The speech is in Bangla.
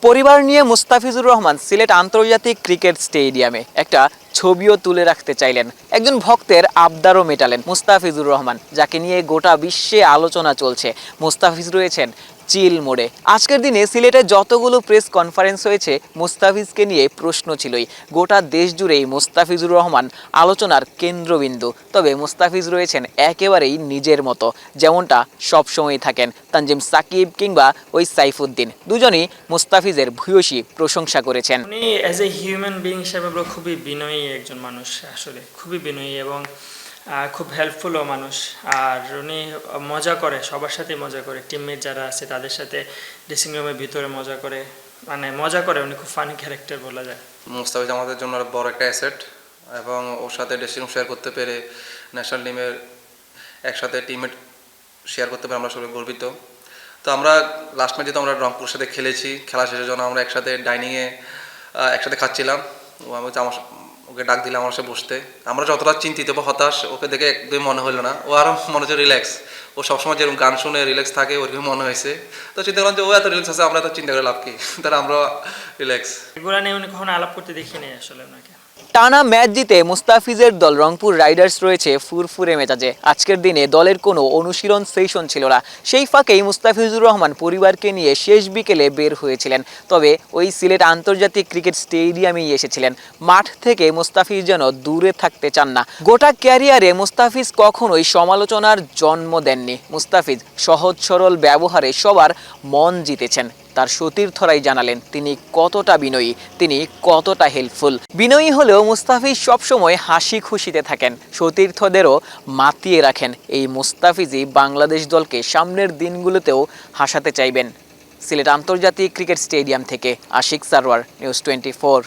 পরিবার নিয়ে মুস্তাফিজুর রহমান সিলেট আন্তর্জাতিক ক্রিকেট স্টেডিয়ামে একটা ছবিও তুলে রাখতে চাইলেন। একজন ভক্তের আবদারও মেটালেন মুস্তাফিজুর রহমান, যাকে নিয়ে গোটা বিশ্বে আলোচনা চলছে। মুস্তাফিজ রয়েছেন চিল মোড়ে। আজকের দিনে সিলেটে যতগুলো প্রেস কনফারেন্স হয়েছে মুস্তাফিজকে নিয়ে প্রশ্ন ছিলই। গোটা দেশ জুড়েই মুস্তাফিজুর রহমান আলোচনার কেন্দ্রবিন্দু। তবে মুস্তাফিজ রয়েছেন একেবারেই নিজের মতো, যেমনটা সবসময়ই থাকেন তানজিম সাকিব কিংবা ওই সাইফুদ্দিন। দুজনই মুস্তাফিজের ভূয়সী প্রশংসা করেছেন। উনি অ্যাজ এ হিউম্যান বিং হিসেবে খুবই বিনয়ী একজন মানুষ, আসলে খুবই বিনয়ী এবং খুব হেল্পফুলও মানুষ। আর উনি মজা করে, সবার সাথে মজা করে, টিমমেট যারা আছে তাদের সাথে ড্রেসিং রুমের ভিতরে মজা করে, মজা করে। উনি খুব ফানি ক্যারেক্টার বলা যায়। মুস্তাফিজ আমাদের জন্য বড় একটা অ্যাসেট এবং ওর সাথে ড্রেসিং রুম শেয়ার করতে পেরে, ন্যাশনাল টিমের একসাথে টিমমেট শেয়ার করতে পেরে আমরা সবাই গর্বিত। তো আমরা লাস্ট ম্যাচে তো আমরা রংপুর সাথে খেলেছি, খেলা শেষের জন্য আমরা একসাথে ডাইনিংয়ে একসাথে খাচ্ছিলাম। আমি ওকে ডাক দিলাম আমার সাথে বসতে। আমরা যতটা চিন্তিত বা হতাশ, ওকে দেখে একদমই মনে হলো না। ও আরও মনে হচ্ছে রিল্যাক্স। ও সবসময় যেরকম গান শুনে রিল্যাক্স থাকে, ওরকম মনে হয়েছে। তো চিন্তা করলাম যে ও এত রিল্যাক্স আছে, আমরা এত চিন্তা করে লাভ কি, তারা আমরা রিল্যাক্স। এগুলো নিয়ে উনি কখনো আলাপ করতে দেখিনি আসলে ওনাকে। টানা ম্যাচ জিতে মুস্তাফিজের দল রংপুর রাইডার্স রয়েছে ফুরফুরে মেজাজে। আজকের দিনে দলের কোনো অনুশীলন সেশন ছিল না। সেই ফাঁকেই মুস্তাফিজুর রহমান পরিবারকে নিয়ে শেষ বিকেলে বের হয়েছিলেন। তবে ওই সিলেট আন্তর্জাতিক ক্রিকেট স্টেডিয়ামেই এসেছিলেন। মাঠ থেকে মুস্তাফিজ যেন দূরে থাকতে চান না। গোটা ক্যারিয়ারে মুস্তাফিজ কখনোই সমালোচনার জন্ম দেননি। মুস্তাফিজ সহজ সরল ব্যবহারে সবার মন জিতেছেন। তার সতীর্থরাই জানালেন তিনি কতটা বিনয়ী, তিনি কতটা হেল্পফুল। বিনয়ী হলেও মুস্তাফিজ সবসময় হাসি খুশিতে থাকেন, সতীর্থদেরও মাতিয়ে রাখেন। এই মুস্তাফিজই বাংলাদেশ দলকে সামনের দিনগুলোতেও হাসাতে চাইবেন। সিলেট আন্তর্জাতিক ক্রিকেট স্টেডিয়াম থেকে আশিক সারওয়ার, নিউজ 24।